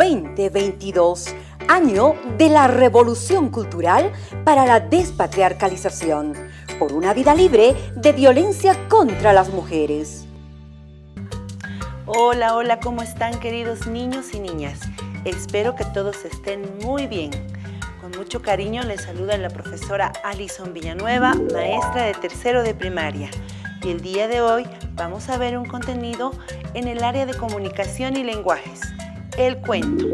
2022, año de la Revolución Cultural para la Despatriarcalización, por una vida libre de violencia contra las mujeres. Hola, hola, ¿cómo están, queridos niños y niñas? Espero que todos estén muy bien. Con mucho cariño les saluda la profesora Alison Villanueva, maestra de tercero de primaria. Y el día de hoy vamos a ver un contenido en el área de comunicación y lenguajes, el cuento.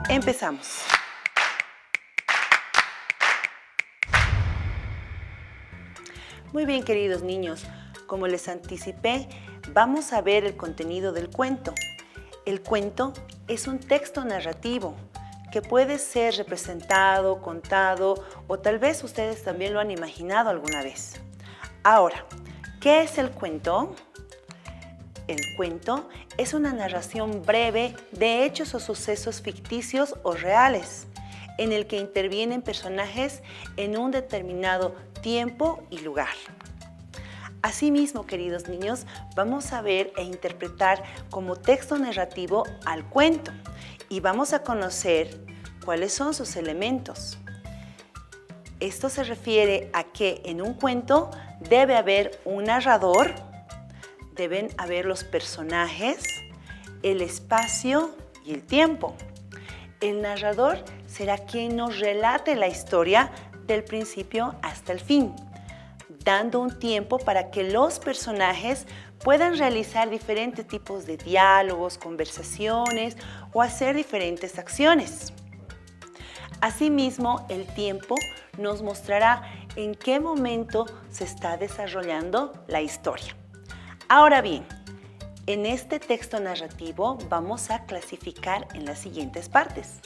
Empezamos. Muy bien, queridos niños, como les anticipé, vamos a ver el contenido del cuento. El cuento es un texto narrativo que puede ser representado, contado o tal vez ustedes también lo han imaginado alguna vez. Ahora, ¿qué es el cuento? El cuento es una narración breve de hechos o sucesos ficticios o reales, en el que intervienen personajes en un determinado tiempo y lugar. Asimismo, queridos niños, vamos a ver e interpretar como texto narrativo al cuento y vamos a conocer cuáles son sus elementos. Esto se refiere a que en un cuento debe haber un narrador, deben haber los personajes, el espacio y el tiempo. El narrador será quien nos relate la historia del principio hasta el fin, dando un tiempo para que los personajes puedan realizar diferentes tipos de diálogos, conversaciones o hacer diferentes acciones. Asimismo, el tiempo nos mostrará en qué momento se está desarrollando la historia. Ahora bien, en este texto narrativo vamos a clasificar en las siguientes partes: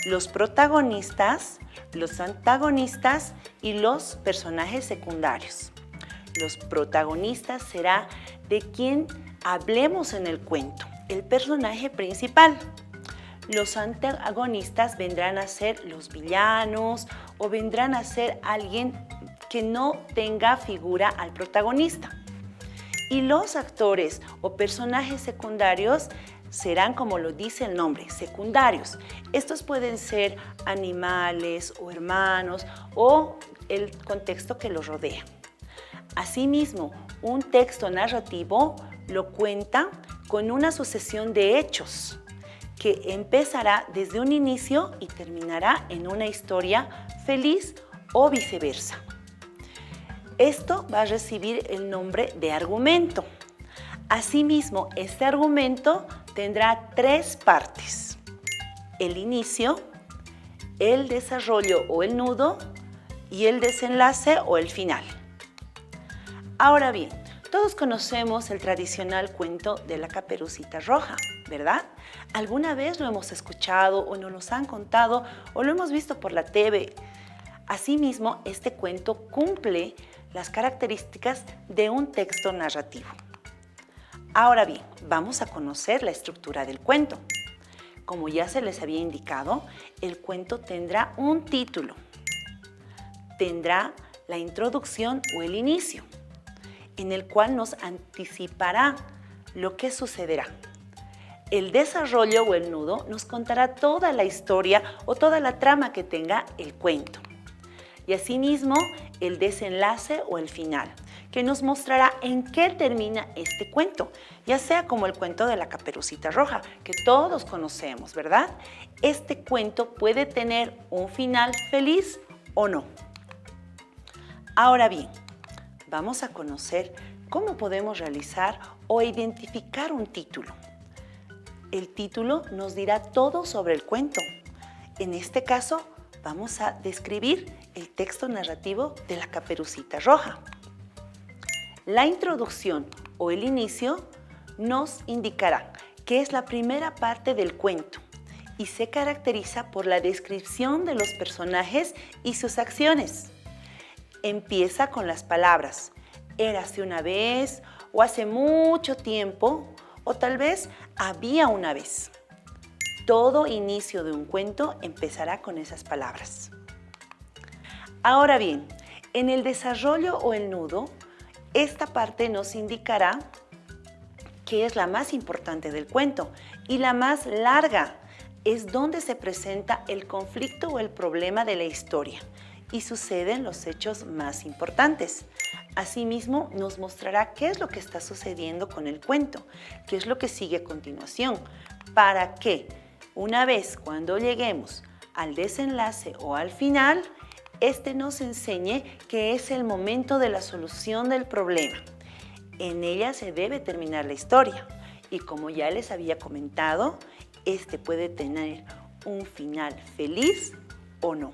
los protagonistas, los antagonistas y los personajes secundarios. Los protagonistas será de quien hablemos en el cuento, el personaje principal. Los antagonistas vendrán a ser los villanos o vendrán a ser alguien que no tenga figura al protagonista. Y los actores o personajes secundarios serán, como lo dice el nombre, secundarios. Estos pueden ser animales o hermanos o el contexto que los rodea. Asimismo, un texto narrativo lo cuenta con una sucesión de hechos que empezará desde un inicio y terminará en una historia feliz o viceversa. Esto va a recibir el nombre de argumento. Asimismo, este argumento tendrá tres partes: el inicio, el desarrollo o el nudo y el desenlace o el final. Ahora bien, todos conocemos el tradicional cuento de la Caperucita Roja, ¿verdad? Alguna vez lo hemos escuchado o nos lo han contado o lo hemos visto por la TV. Asimismo, este cuento cumple las características de un texto narrativo. Ahora bien, vamos a conocer la estructura del cuento. Como ya se les había indicado, el cuento tendrá un título, tendrá la introducción o el inicio, en el cual nos anticipará lo que sucederá. El desarrollo o el nudo nos contará toda la historia o toda la trama que tenga el cuento. Y asimismo, el desenlace o el final, que nos mostrará en qué termina este cuento, ya sea como el cuento de la Caperucita Roja, que todos conocemos, ¿verdad? Este cuento puede tener un final feliz o no. Ahora bien, vamos a conocer cómo podemos realizar o identificar un título. El título nos dirá todo sobre el cuento. En este caso, vamos a describir el texto narrativo de la Caperucita Roja. La introducción o el inicio nos indicará que es la primera parte del cuento y se caracteriza por la descripción de los personajes y sus acciones. Empieza con las palabras érase una vez o hace mucho tiempo o tal vez había una vez. Todo inicio de un cuento empezará con esas palabras. Ahora bien, en el desarrollo o el nudo, esta parte nos indicará que es la más importante del cuento y la más larga, es donde se presenta el conflicto o el problema de la historia y suceden los hechos más importantes. Asimismo, nos mostrará qué es lo que está sucediendo con el cuento, qué es lo que sigue a continuación, para que una vez cuando lleguemos al desenlace o al final, este nos enseñe que es el momento de la solución del problema. En ella se debe terminar la historia y como ya les había comentado, este puede tener un final feliz o no.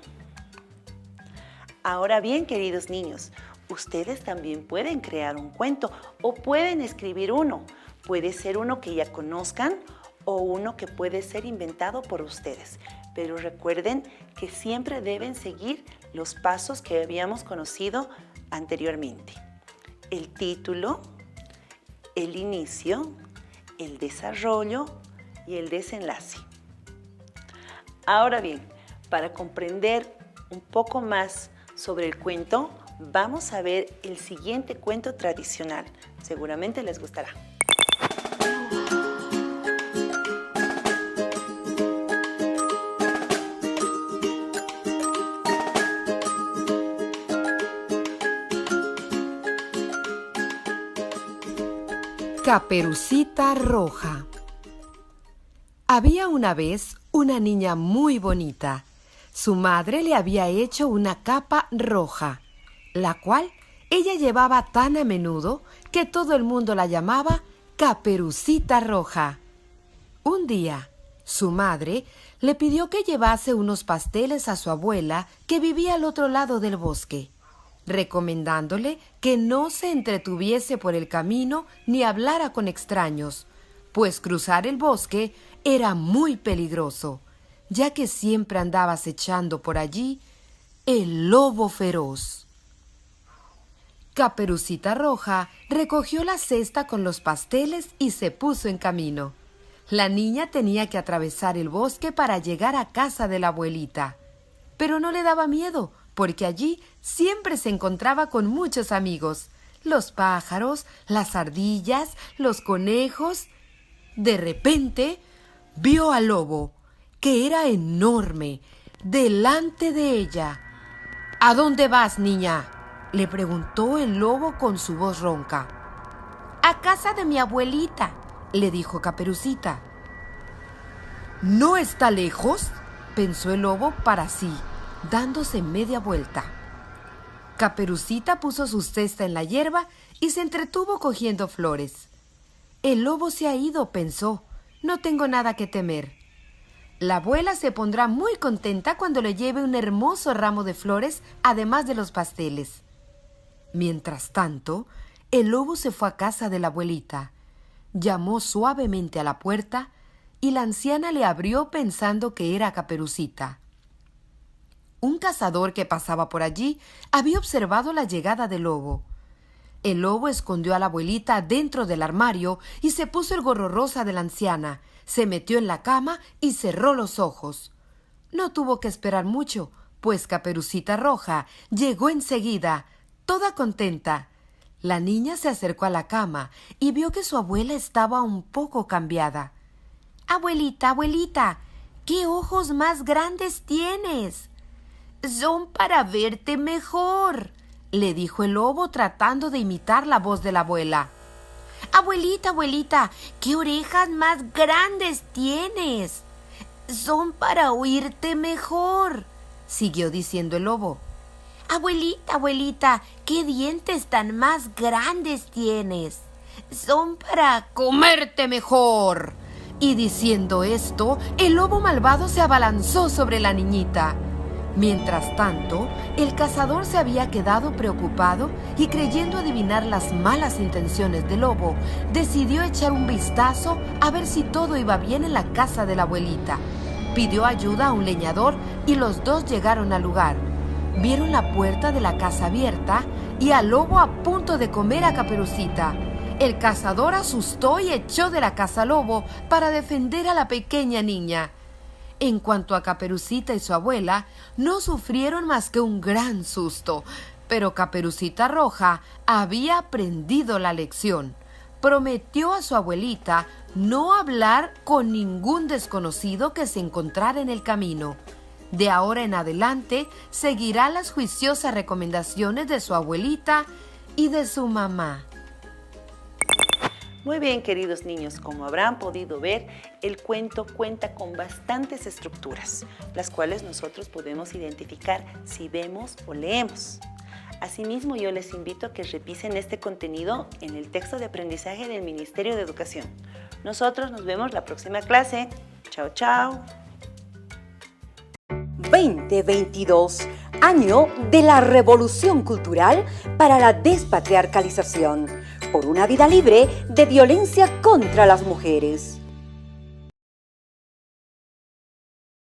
Ahora bien, queridos niños, ustedes también pueden crear un cuento o pueden escribir uno. Puede ser uno que ya conozcan o uno que puede ser inventado por ustedes. Pero recuerden que siempre deben seguir los pasos que habíamos conocido anteriormente. El título, el inicio, el desarrollo y el desenlace. Ahora bien, para comprender un poco más sobre el cuento, vamos a ver el siguiente cuento tradicional. Seguramente les gustará. Caperucita Roja. Había una vez una niña muy bonita. Su madre le había hecho una capa roja, la cual ella llevaba tan a menudo que todo el mundo la llamaba Caperucita Roja. Un día, su madre le pidió que llevase unos pasteles a su abuela que vivía al otro lado del bosque, recomendándole que no se entretuviese por el camino ni hablara con extraños, pues cruzar el bosque era muy peligroso, ya que siempre andaba acechando por allí el lobo feroz. Caperucita Roja recogió la cesta con los pasteles y se puso en camino. La niña tenía que atravesar el bosque para llegar a casa de la abuelita, pero no le daba miedo, porque allí siempre se encontraba con muchos amigos, los pájaros, las ardillas, los conejos. De repente, vio al lobo, que era enorme, delante de ella. ¿A dónde vas, niña?, le preguntó el lobo con su voz ronca. A casa de mi abuelita, le dijo Caperucita. ¿No está lejos?, pensó el lobo para sí, dándose media vuelta. Caperucita puso su cesta en la hierba y se entretuvo cogiendo flores. El lobo se ha ido, pensó. No tengo nada que temer. La abuela se pondrá muy contenta cuando le lleve un hermoso ramo de flores, además de los pasteles. Mientras tanto, el lobo se fue a casa de la abuelita. Llamó suavemente a la puerta y la anciana le abrió pensando que era Caperucita. Un cazador que pasaba por allí había observado la llegada del lobo. El lobo escondió a la abuelita dentro del armario y se puso el gorro rosa de la anciana, se metió en la cama y cerró los ojos. No tuvo que esperar mucho, pues Caperucita Roja llegó enseguida, toda contenta. La niña se acercó a la cama y vio que su abuela estaba un poco cambiada. «Abuelita, abuelita, ¿qué ojos más grandes tienes?» «Son para verte mejor», le dijo el lobo tratando de imitar la voz de la abuela. «Abuelita, abuelita, ¿qué orejas más grandes tienes?» «Son para oírte mejor», siguió diciendo el lobo. «Abuelita, abuelita, ¿qué dientes tan más grandes tienes?» «Son para comerte mejor». Y diciendo esto, el lobo malvado se abalanzó sobre la niñita. Mientras tanto, el cazador se había quedado preocupado y creyendo adivinar las malas intenciones del lobo, decidió echar un vistazo a ver si todo iba bien en la casa de la abuelita. Pidió ayuda a un leñador y los dos llegaron al lugar. Vieron la puerta de la casa abierta y al lobo a punto de comer a Caperucita. El cazador asustó y echó de la casa al lobo para defender a la pequeña niña. En cuanto a Caperucita y su abuela, no sufrieron más que un gran susto, pero Caperucita Roja había aprendido la lección. prometió a su abuelita no hablar con ningún desconocido que se encontrara en el camino. De ahora en adelante seguirá las juiciosas recomendaciones de su abuelita y de su mamá. Muy bien, queridos niños, como habrán podido ver, el cuento cuenta con bastantes estructuras, las cuales nosotros podemos identificar si vemos o leemos. Asimismo, yo les invito a que revisen este contenido en el texto de aprendizaje del Ministerio de Educación. Nosotros nos vemos la próxima clase. Chao, chao. 2022, año de la revolución cultural para la despatriarcalización, por una vida libre de violencia contra las mujeres.